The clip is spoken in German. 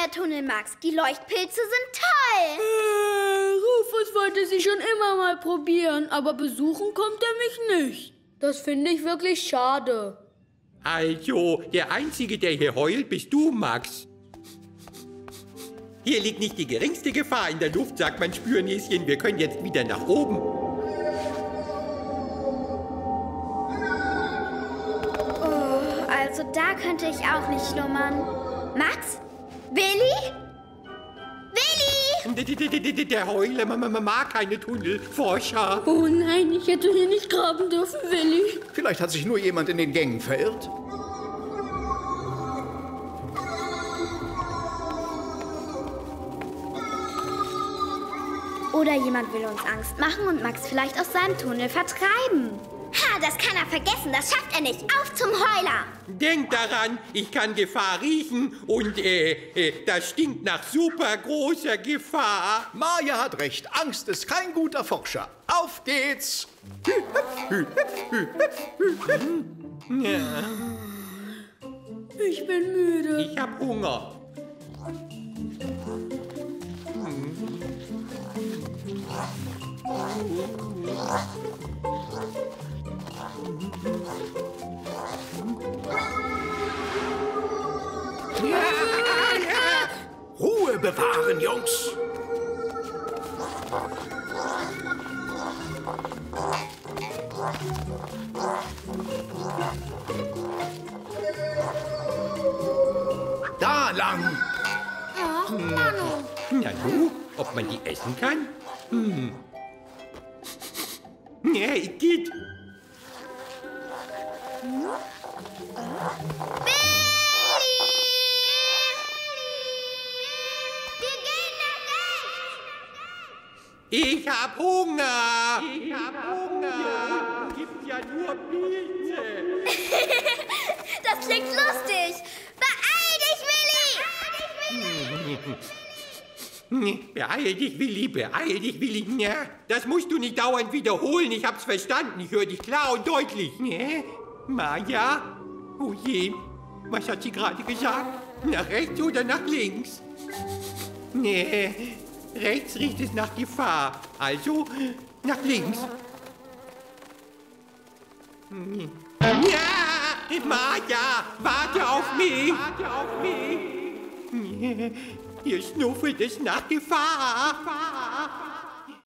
Feuertunnel, Max. Die Leuchtpilze sind toll. Rufus wollte sie schon immer mal probieren, aber besuchen kommt er mich nicht. Das finde ich wirklich schade. Also, der Einzige, der hier heult, bist du, Max. Hier liegt nicht die geringste Gefahr in der Luft, sagt mein Spürnäschen. Wir können jetzt wieder nach oben. Oh, also da könnte ich auch nicht schlummern. Max? Willi? Willi! Der Heuler mag keine Tunnelforscher. Oh nein, ich hätte hier nicht graben dürfen, Willi. Vielleicht hat sich nur jemand in den Gängen verirrt. Oder jemand will uns Angst machen und Max vielleicht aus seinem Tunnel vertreiben. Ha, das kann er vergessen, das schafft er nicht. Auf zum Heuler! Denk daran, ich kann Gefahr riechen und das stinkt nach super großer Gefahr. Maja hat recht, Angst ist kein guter Forscher. Auf geht's! Ja, Ich bin müde. ich hab Hunger. Ruhe bewahren, Jungs! Da lang! Ach, Manu. Na du, ob man die essen kann? Ja, es geht. Ich hab Hunger! Ich hab Hunger! Gibt ja nur Pilze! Das klingt lustig. Beeil dich, Willi. Beeil dich, Willi. Ja, das musst du nicht dauernd wiederholen. Ich hab's verstanden. Ich höre dich klar und deutlich. Ne? Maja? Oh je. Was hat sie gerade gesagt? Nach rechts oder nach links? Nee. Rechts riecht es nach Gefahr. Also nach links. Ja! Maja! Warte auf mich! Warte auf mich! Hier schnuffelt es nach Gefahr.